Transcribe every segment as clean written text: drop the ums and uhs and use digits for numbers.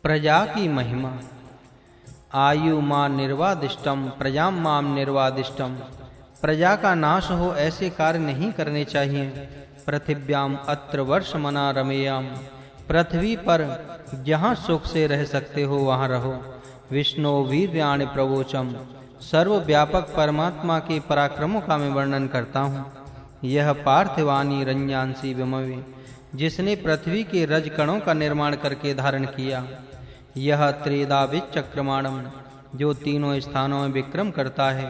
प्रजा की महिमा। आयु मां निर्वादिष्टम प्रजाम माम निर्वादिष्टम। प्रजा का नाश हो ऐसे कार्य नहीं करने चाहिए। पृथिव्याम अत्र वर्षमना रमेयाम। पृथ्वी पर जहाँ सुख से रह सकते हो वहाँ रहो। विष्णु वीर्याणि प्रवोचम। सर्वव्यापक परमात्मा के पराक्रमों का मैं वर्णन करता हूँ। यह पार्थिवानी रंजांसी विमवे। जिसने पृथ्वी के रज कणों का निर्माण करके धारण किया। यह त्रेधा विचक्रमाणम। जो तीनों स्थानों में विक्रम करता है।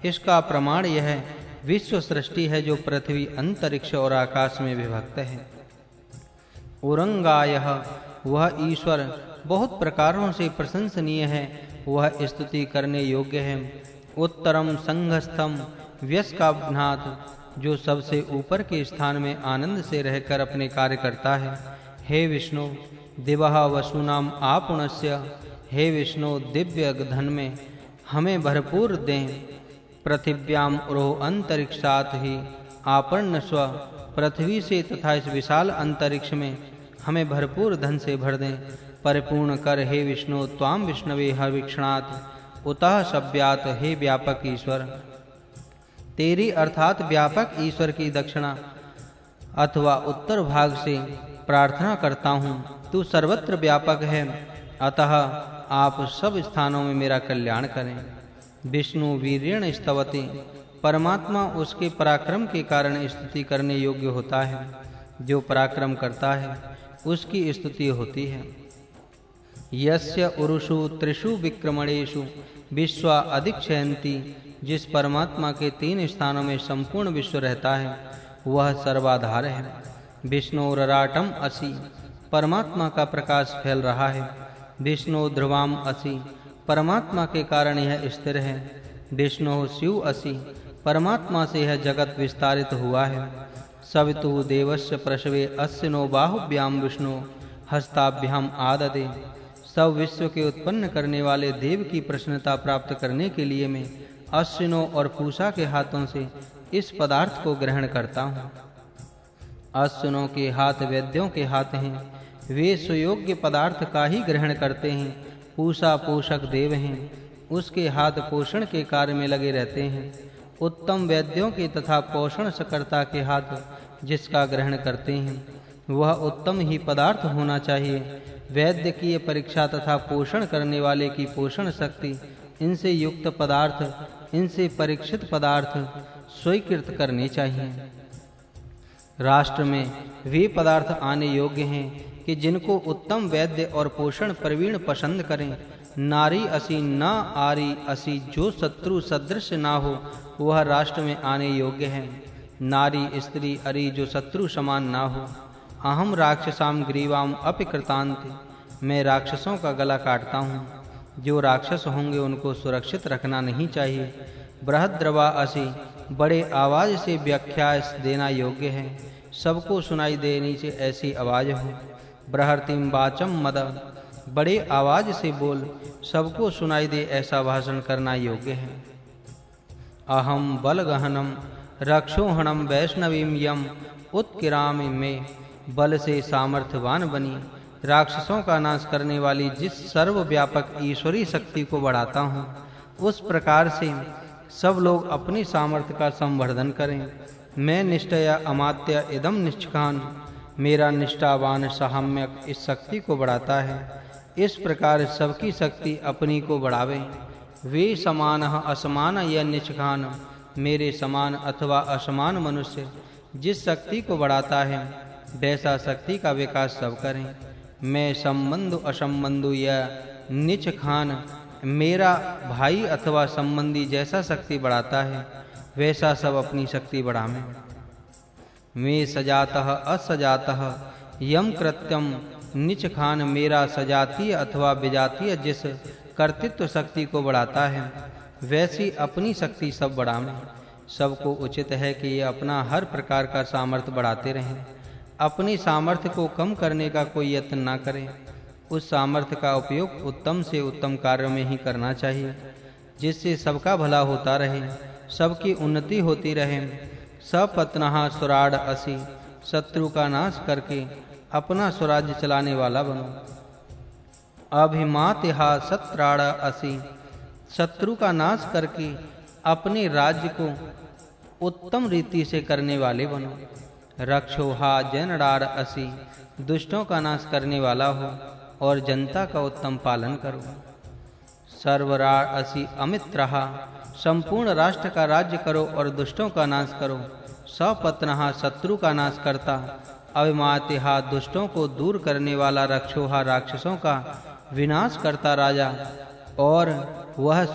इसका प्रमाण यह विश्व सृष्टि है जो पृथ्वी अंतरिक्ष और आकाश में विभक्त है। औरंगायः वह ईश्वर बहुत प्रकारों से प्रशंसनीय है। वह स्तुति करने योग्य है। उत्तरम संघस्थम व्यस्काभ्नात। जो सबसे ऊपर के स्थान में आनंद से रहकर अपने कार्य करता है। हे विष्णु दिवः वसूनाम आपुणस्य। हे विष्णु दिव्य धन में हमें भरपूर दें। पृथिव्याम उरो अंतरिक्षात ही आपर्ण स्व। पृथ्वी से तथा इस विशाल अंतरिक्ष में हमें भरपूर धन से भर दें। परिपूर्ण कर हे विष्णु त्वाम विष्णवे हविक्षणात् उतः शव्यात। हे व्यापक ईश्वर तेरी अर्थात व्यापक ईश्वर की दक्षिणा अथवा उत्तर भाग से प्रार्थना करता हूँ। तू सर्वत्र व्यापक है अतः आप सब स्थानों में मेरा कल्याण करें। विष्णु वीर्येण स्तवते। परमात्मा उसके पराक्रम के कारण स्तुति करने योग्य होता है। जो पराक्रम करता है उसकी स्तुति होती है। यस्य उरुषु त्रिषु विक्रमणेषु विश्वा अधिक्षयन्ति। जिस परमात्मा के 3 स्थानों में संपूर्ण विश्व रहता है वह सर्वाधार है। विष्णुरराटम असि। परमात्मा का प्रकाश फैल रहा है। विष्णु ध्रुवाम असि। परमात्मा के कारण यह स्थिर है। विष्णु शिव असि। परमात्मा से यह जगत विस्तारित हुआ है। सवितु देवस्य प्रसवे अस्य नो बाहुभ्याम विष्णु हस्ताभ्याम आददे। सब विश्व के उत्पन्न करने वाले देव की प्रसन्नता प्राप्त करने के लिए मैं अश्विनों और पूषा के हाथों से इस पदार्थ को ग्रहण करता हूँ। अश्विनों के हाथ वैद्यों के हाथ हैं। वे सुयोग्य पदार्थ का ही ग्रहण करते हैं। पूषा पोषक देव हैं। उसके हाथ पोषण के कार्य में लगे रहते हैं। उत्तम वैद्यों के तथा पोषण सकर्ता के हाथ जिसका ग्रहण करते हैं वह उत्तम ही पदार्थ होना चाहिए। वैद्य की परीक्षा तथा पोषण करने वाले की पोषण शक्ति इनसे युक्त पदार्थ इनसे परीक्षित पदार्थ स्वीकृत करने चाहिए। राष्ट्र में वे पदार्थ आने योग्य हैं कि जिनको उत्तम वैद्य और पोषण प्रवीण पसंद करें। नारी असी न आरी असी। जो शत्रु सदृश ना हो वह राष्ट्र में आने योग्य है। नारी स्त्री अरी जो शत्रु समान ना हो। अहम राक्षसाम ग्रीवाम अपिकृतांत। मैं राक्षसों का गला काटता हूँ। जो राक्षस होंगे उनको सुरक्षित रखना नहीं चाहिए। बृहद्रवा असी। बड़े आवाज से व्याख्या देना योग्य है। सबको सुनाई देनी से ऐसी आवाज हो। बृहर्तिम वाचम मद। बड़े आवाज से बोल सबको सुनाई दे ऐसा भाषण करना योग्य है। अहम बलगहनम रक्षोहणम वैष्णवीम यम उत्किरामि। में बल से सामर्थ्यवान बनी राक्षसों का नाश करने वाली जिस सर्वव्यापक ईश्वरी शक्ति को बढ़ाता हूँ उस प्रकार से सब लोग अपनी सामर्थ्य का संवर्धन करें। मैं निष्ठया अमात्य इदम निष्कान। मेरा निष्ठावान साहम्यक इस शक्ति को बढ़ाता है। इस प्रकार सबकी शक्ति अपनी को बढ़ावे। वे समान असमान या निष्कान। मेरे समान अथवा असमान मनुष्य जिस शक्ति को बढ़ाता है वैसा शक्ति का विकास सब करें। मैं संबंधु असंबंधु या नीच खान। मेरा भाई अथवा संबंधी जैसा शक्ति बढ़ाता है वैसा सब अपनी शक्ति बढ़ावें। मैं सजातः असजातः यम कृत्यम नीच खान। मेरा सजातीय अथवा विजातीय जिस कर्तृत्व शक्ति को बढ़ाता है वैसी अपनी शक्ति सब बढ़ावें। सबको उचित है कि ये अपना हर प्रकार का सामर्थ्य बढ़ाते रहें। अपनी सामर्थ्य को कम करने का कोई यत्न ना करें। उस सामर्थ्य का उपयोग उत्तम से उत्तम कार्य में ही करना चाहिए जिससे सबका भला होता रहे, सबकी उन्नति होती रहे। सपत्नः सुराड असि। शत्रु का नाश करके अपना स्वराज्य चलाने वाला बनो। अभिमातिहा सत्राड़ असि, शत्रु का नाश करके अपने राज्य को उत्तम रीति से करने वाले बनो। रक्षोहा जनडार असि, दुष्टों का नाश करने वाला हो और जनता का उत्तम पालन करो। सर्वरार असि अमित्रहा, संपूर्ण राष्ट्र का राज्य करो और दुष्टों का नाश करो। सपत्नहा, शत्रु का नाश करता। अभिमातिहा, दुष्टों को दूर करने वाला। रक्षोहा, राक्षसों का विनाश करता राजा और वह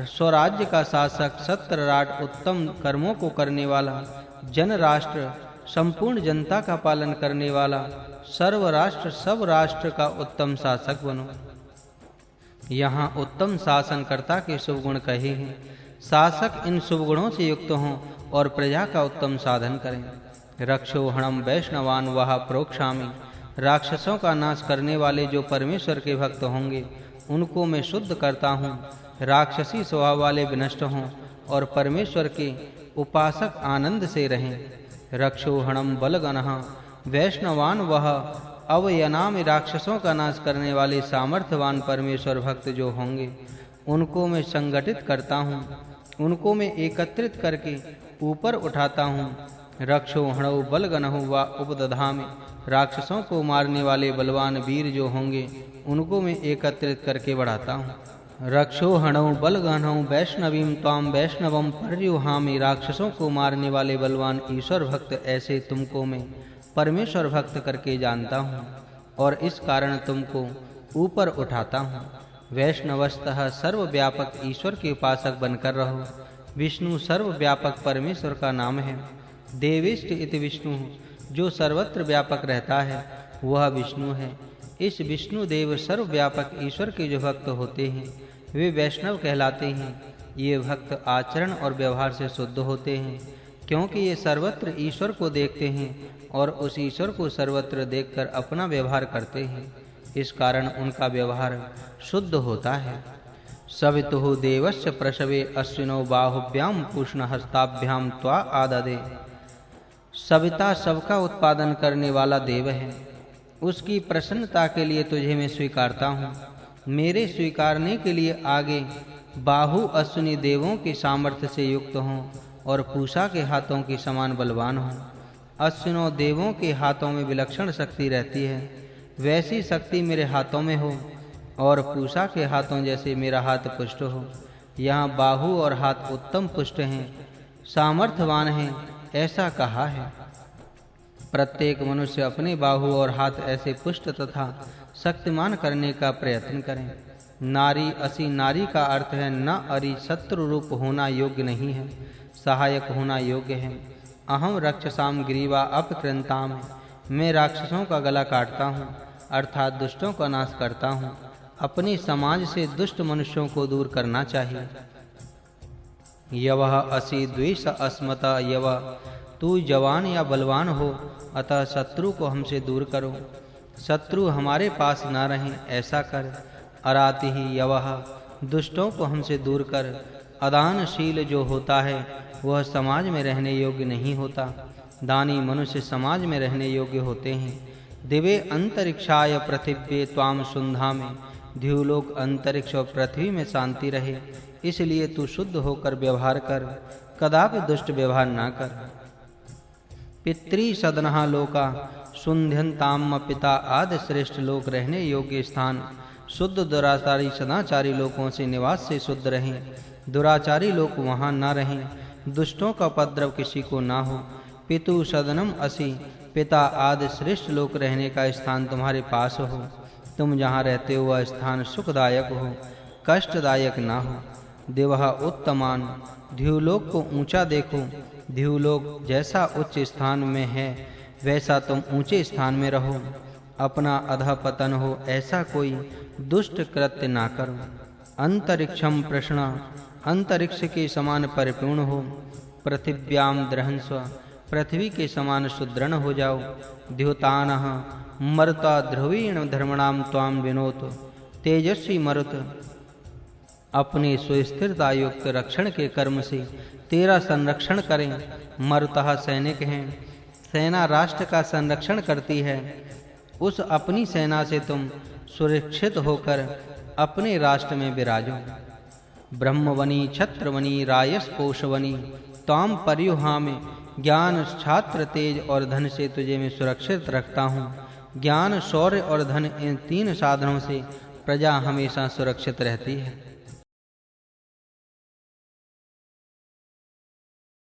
स्वराज्य का शासक। सत्रराट, उत्तम कर्मों को करने वाला। जन राष्ट्र, संपूर्ण जनता का पालन करने वाला। सर्व राष्ट्र, सब राष्ट्र का उत्तम शासक बनो। यहाँ उत्तम शासनकर्ता के शुभ गुण कहे हैं। शासक इन शुभ गुणों से युक्त हों और प्रजा का उत्तम साधन करें। रक्षोहणम वैष्णवान वह प्रोक्षामि, राक्षसों का नाश करने वाले जो परमेश्वर के भक्त होंगे उनको मैं शुद्ध करता हूँ। राक्षसी स्वभाव वाले विनष्ट हों और परमेश्वर के उपासक आनंद से रहें। रक्षोहणम बलगनः, वैष्णवान वह अवयना में राक्षसों का नाश करने वाले सामर्थ्यवान परमेश्वर भक्त जो होंगे उनको मैं संगठित करता हूँ, उनको मैं एकत्रित करके ऊपर उठाता हूँ। रक्षोहणौ बलगनहु वा उपदधामि, राक्षसों को मारने वाले बलवान वीर जो होंगे उनको मैं एकत्रित करके बढ़ाता हूँ। रक्षोहणौ बलगनहु वैष्णवीं त्वां वैष्णवं पर्युहामि, राक्षसों को मारने वाले बलवान ईश्वर भक्त ऐसे तुमको मैं परमेश्वर भक्त करके जानता हूँ और इस कारण तुमको ऊपर उठाता हूँ। वैष्णवस्तः सर्वव्यापक ईश्वर के उपासक बनकर रहो। विष्णु सर्वव्यापक परमेश्वर का नाम है। देविष्ट इति विष्णु, जो सर्वत्र व्यापक रहता है वह विष्णु है। इस विष्णु देव सर्वव्यापक ईश्वर के जो भक्त होते हैं वे वैष्णव कहलाते हैं। ये भक्त आचरण और व्यवहार से शुद्ध होते हैं, क्योंकि ये सर्वत्र ईश्वर को देखते हैं और उस ईश्वर को सर्वत्र देखकर अपना व्यवहार करते हैं। इस कारण उनका व्यवहार शुद्ध होता है। सवितुः देवस्य प्रसवे अश्विनो बाहुभ्याम पूष्ण हस्ताभ्याम त्वा आददे, सविता सबका उत्पादन करने वाला देव है। उसकी प्रसन्नता के लिए तुझे मैं स्वीकारता हूँ। मेरे स्वीकारने के लिए आगे बाहु अश्विनी देवों के सामर्थ्य से युक्त हों और पूषा के हाथों के समान बलवान हों। अश्विनों देवों के हाथों में विलक्षण शक्ति रहती है, वैसी शक्ति मेरे हाथों में हो और पूषा के हाथों जैसे मेरा हाथ पुष्ट हो। यहाँ बाहु और हाथ उत्तम पुष्ट हैं, सामर्थ्यवान हैं, ऐसा कहा है। प्रत्येक मनुष्य अपने बाहु और हाथ ऐसे पुष्ट तथा शक्तिमान करने का प्रयत्न करें। नारी असि, नारी का अर्थ है न अरि, शत्रु रूप होना योग्य नहीं है, सहायक होना योग्य है। अहम रक्षसाम ग्रीवा अपकृंताम, मैं राक्षसों का गला काटता हूँ अर्थात दुष्टों का नाश करता हूँ। अपने समाज से दुष्ट मनुष्यों को दूर करना चाहिए। यवः असि द्वेष अस्मता, यव तू जवान या बलवान हो, अतः शत्रु को हमसे दूर करो। शत्रु हमारे पास ना रहें, ऐसा कर। अराति ही यवः, दुष्टों को हमसे दूर कर। अदानशील जो होता है वह समाज में रहने योग्य नहीं होता। दानी मनुष्य समाज में रहने योग्य होते हैं। दिवे अंतरिक्षाय पृथिव्ये त्वाम सुन्धामि, द्युलोक अंतरिक्ष और पृथ्वी में शांति रहे, इसलिए तू शुद्ध होकर व्यवहार कर, कदापि दुष्ट व्यवहार ना कर। पितृ सदनहा लोका सुन्ध्यन्ताम, पिता आदि श्रेष्ठ लोक रहने योग्य स्थान। शुद्ध दुराचारी सदाचारी लोगों से निवास से शुद्ध रहें, दुराचारी लोग वहां ना रहें। दुष्टों का उपद्रव किसी को ना हो। पितु सदनम असि, पिता आदि श्रेष्ठ लोक रहने का स्थान तुम्हारे पास हो। तुम जहाँ रहते हो वह स्थान सुखदायक हो, कष्टदायक ना हो। देवः उत्तमान, द्युलोक को ऊंचा देखो। द्युलोक जैसा उच्च स्थान में है वैसा तुम ऊंचे स्थान में रहो। अपना अधःपतन हो ऐसा कोई दुष्ट कृत्य ना करो। अंतरिक्षम प्रश्न, अंतरिक्ष के समान परिपूर्ण हो। पृथिव्याम द्रहंस्व, पृथ्वी के समान सुदृढ़ हो जाओ। द्योतानः मरुता ध्रुवीण धर्मणाम त्वाम विनोत, तेजस्वी मरुत अपने सुस्थिरता युक्त रक्षण के कर्म से तेरा संरक्षण करें। मरुतः सैनिक हैं, सेना राष्ट्र का संरक्षण करती है। उस अपनी सेना से तुम सुरक्षित होकर अपने राष्ट्र में विराजो। ब्रह्मवनी क्षत्रवनी रायस्पोषवनी ताम पर्युहामि। ज्ञान छात्र तेज और धन से तुझे मैं सुरक्षित रखता हूँ। ज्ञान शौर्य और धन इन तीन साधनों से प्रजा हमेशा सुरक्षित रहती है।